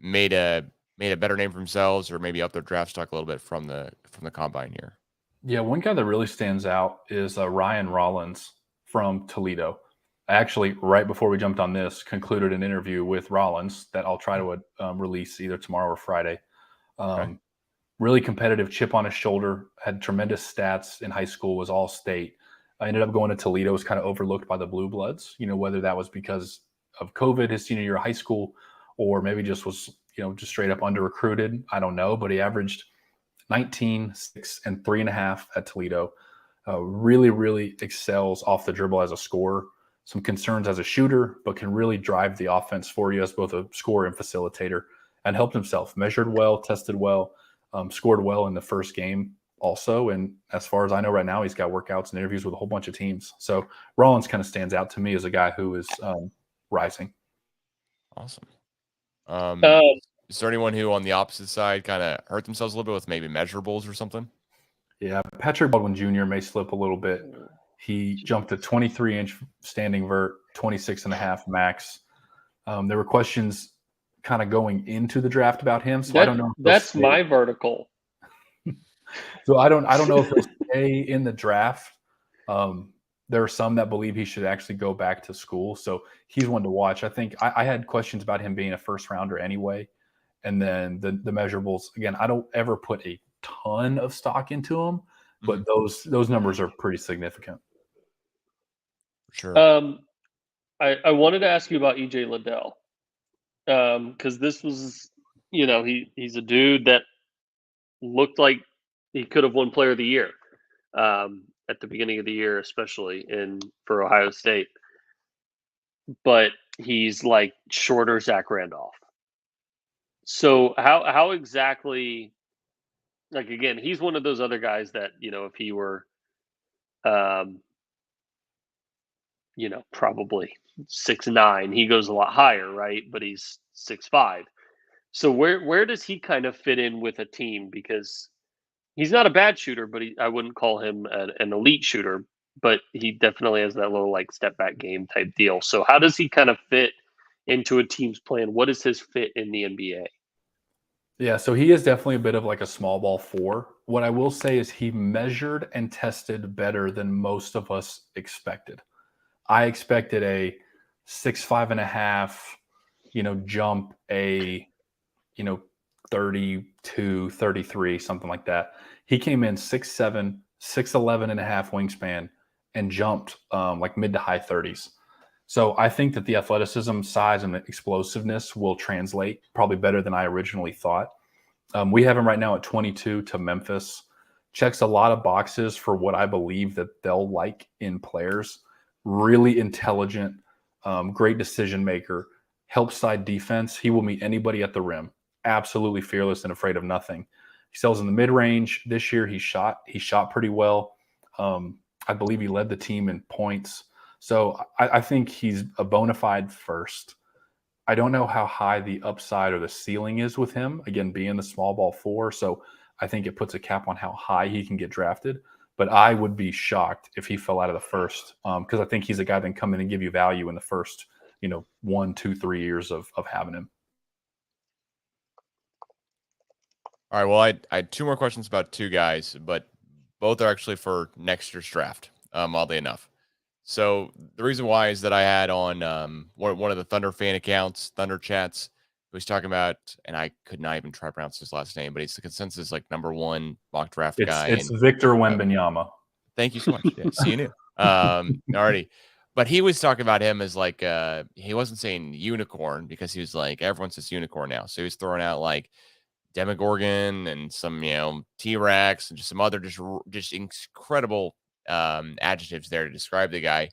made a better name for themselves or maybe up their draft stock a little bit from the combine here? Yeah, one guy that really stands out is Ryan Rollins from Toledo. I actually, right before we jumped on this, concluded an interview with Rollins that I'll try to release either tomorrow or Friday. Okay. Really competitive, chip on his shoulder, had tremendous stats in high school, was all state. I ended up going to Toledo, was kind of overlooked by the Blue Bloods, whether that was because of COVID his senior year of high school or maybe just was, just straight up under recruited. I don't know, but he averaged 19, 6, and 3.5 at Toledo. Really, really excels off the dribble as a scorer. Some concerns as a shooter, but can really drive the offense for you as both a scorer and facilitator, and helped himself. Measured well, tested well, scored well in the first game also. And as far as I know right now, he's got workouts and interviews with a whole bunch of teams. So Rollins kind of stands out to me as a guy who is rising. Awesome. Um, Is there anyone who on the opposite side kind of hurt themselves a little bit with maybe measurables or something? Yeah, Patrick Baldwin Jr. may slip a little bit. He jumped to 23-inch standing vert, 26.5 max. There were questions kind of going into the draft about him, so I don't know. That's my vertical. So I don't know if he'll stay in the draft. There are some that believe he should actually go back to school, so he's one to watch. I think I had questions about him being a first rounder anyway, and then the measurables. Again, I don't ever put a ton of stock into them, but those numbers are pretty significant. Sure. I wanted to ask you about EJ Liddell, because this was, he's a dude that looked like he could have won Player of the Year at the beginning of the year, especially for Ohio State. But he's like shorter Zach Randolph. So how exactly? Like, again, he's one of those other guys that, if he were, probably 6'9", he goes a lot higher, right? But he's 6'5". So where does he kind of fit in with a team? Because he's not a bad shooter, but I wouldn't call him an elite shooter, but he definitely has that little like step back game type deal. So how does he kind of fit into a team's plan? What is his fit in the NBA? Yeah, so he is definitely a bit of like a small ball four. What I will say is he measured and tested better than most of us expected. I expected a 6'5.5", jump, a 32, 33, something like that. He came in 6'7", 6'11.5 wingspan and jumped like mid to high 30s. So I think that the athleticism, size, and explosiveness will translate probably better than I originally thought. We have him right now at 22 to Memphis. Checks a lot of boxes for what I believe that they'll like in players. Really intelligent, great decision maker, helps side defense. He will meet anybody at the rim. Absolutely fearless and afraid of nothing. He sells in the mid range. This year he shot pretty well. I believe he led the team in points. So I think he's a bona fide first. I don't know how high the upside or the ceiling is with him, again, being the small ball four. So I think it puts a cap on how high he can get drafted. But I would be shocked if he fell out of the first, because I think he's a guy that can come in and give you value in the first, 1, 2, 3 years of having him. All right. Well, I had two more questions about two guys, but both are actually for next year's draft, oddly enough. So the reason why is that I had on one of the Thunder fan accounts, Thunder Chats, who was talking about, and I could not even try to pronounce his last name, but he's the consensus like #1 mock draft guy. It's Victor Wembanyama. Thank you so much. Yeah, see you new. Already. But he was talking about him as like he wasn't saying unicorn because he was like everyone says unicorn now. So he was throwing out like Demogorgon and some T-Rex and just some other just incredible adjectives there to describe the guy.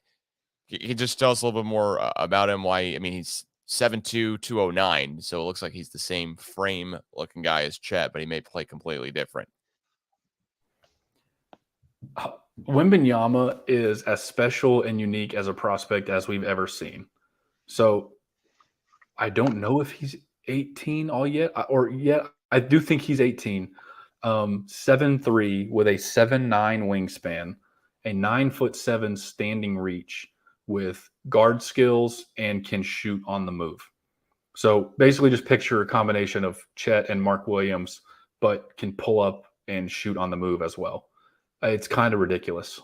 Can you just tell us a little bit more about him? Why? I mean, he's 7'2", 209, so it looks like he's the same frame looking guy as Chet, but he may play completely different. Wembanyama is as special and unique as a prospect as we've ever seen. So I don't know if he's 18 all yet, or yet. I do think he's 18. 7'3" with a 7'9" wingspan, a 9'7" standing reach with guard skills and can shoot on the move. So basically just picture a combination of Chet and Mark Williams, but can pull up and shoot on the move as well. It's kind of ridiculous.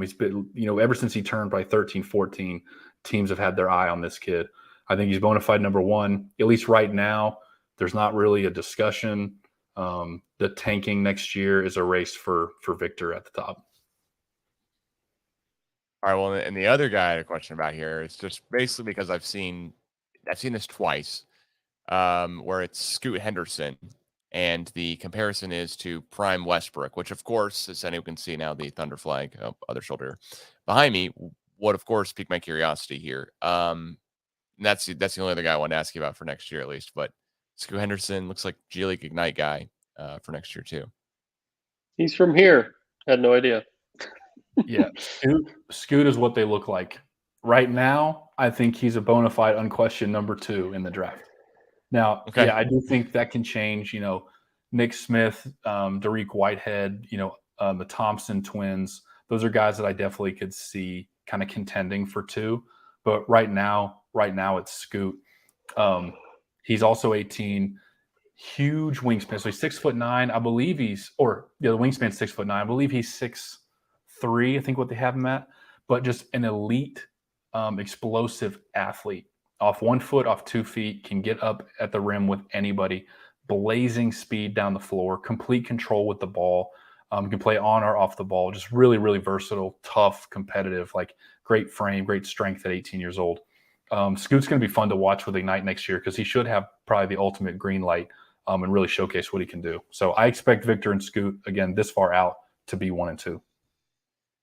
He's been, ever since he turned by 13, 14, teams have had their eye on this kid. I think he's bona fide #1, at least right now. There's not really a discussion. The tanking next year is a race for Victor at the top. All right. Well, and the other guy I had a question about here is just basically because I've seen this twice, where it's Scoot Henderson, And the comparison is to prime Westbrook, which, of course, as anyone can see now, the Thunder flag, other shoulder behind me, would, of course, pique my curiosity here. And that's the only other guy I wanted to ask you about for next year, at least. But Scoot Henderson looks like G League Ignite guy for next year, too. He's from here. Had no idea. Yeah, Scoot is what they look like. Right now, I think he's a bona fide, unquestioned number 2 in the draft. Now, Okay. yeah, I do think that can change. You know, Nick Smith, Dariq Whitehead, the Thompson twins. Those are guys that I definitely could see kind of contending for 2. But right now it's Scoot. He's also 18. Huge wingspan. So he's 6'9". I believe the wingspan's 6'9". I believe he's 6'3". I think what they have him at. But just an elite, explosive athlete. Off 1 foot, off 2 feet, can get up at the rim with anybody. Blazing speed down the floor, complete control with the ball. Can play on or off the ball. Just really, really versatile, tough, competitive, like great frame, great strength at 18 years old. Scoot's going to be fun to watch with Ignite next year because he should have probably the ultimate green light and really showcase what he can do. So I expect Victor and Scoot, again, this far out, to be 1 and 2.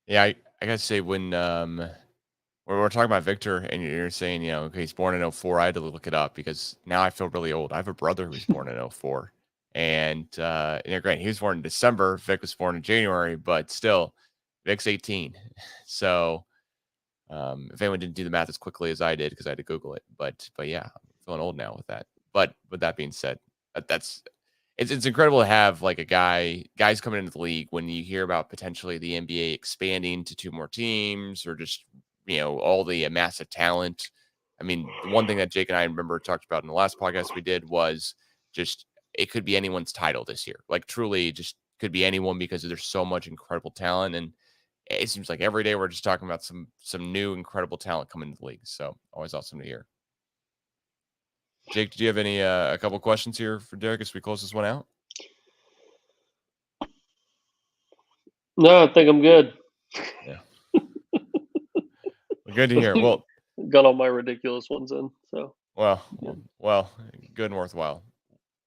Yeah, I got to say, when we're talking about Victor and you're saying, okay, he's born in 04, I had to look it up because now I feel really old. I have a brother who was born in 04. And, granted, he was born in December. Vic was born in January, but still, Vic's 18. So, if anyone didn't do the math as quickly as I did, because I had to Google it, but yeah, I'm feeling old now with that. But with that being said, it's incredible to have like guys coming into the league when you hear about potentially the NBA expanding to 2 more teams or just all the massive talent. I mean, the one thing that Jake and I remember talked about in the last podcast we did was just it could be anyone's title this year. Like truly, just could be anyone because there's so much incredible talent, and it seems like every day we're just talking about some new incredible talent coming into the league. So always awesome to hear. Jake, do you have any a couple questions here for Derek as we close this one out? No, I think I'm good. Yeah. Good to hear. Well, got all my ridiculous ones in. So well, good and worthwhile.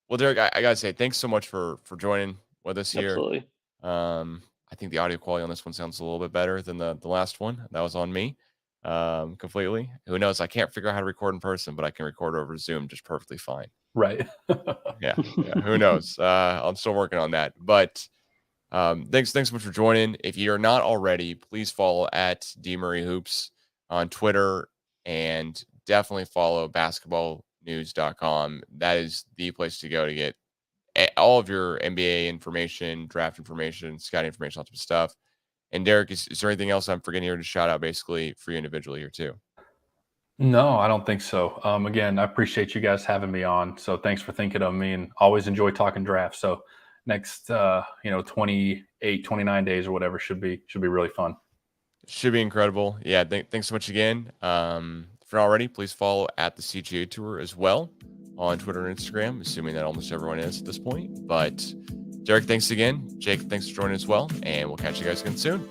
Well, Derek, I gotta say, thanks so much for joining with us here. Absolutely. I think the audio quality on this one sounds a little bit better than the last one. That was on me, completely. Who knows? I can't figure out how to record in person, but I can record over Zoom just perfectly fine. Right. Yeah. Who knows? I'm still working on that. But thanks so much for joining. If you're not already, please follow at DMurrayHoops on Twitter and definitely follow basketballnews.com. That is the place to go to get all of your NBA information, draft information, scouting information, lots of stuff. And Derek, is there anything else I'm forgetting here to shout out basically for you individually here too? No, I don't think so. Again, I appreciate you guys having me on. So thanks for thinking of me, and always enjoy talking draft. So next, 28, 29 days or whatever should be really fun. Should be incredible. Yeah. Thanks so much again. If you're not already, please follow at the CGA Tour as well on Twitter and Instagram, assuming that almost everyone is at this point. But Derek, thanks again. Jake, thanks for joining as well. And we'll catch you guys again soon.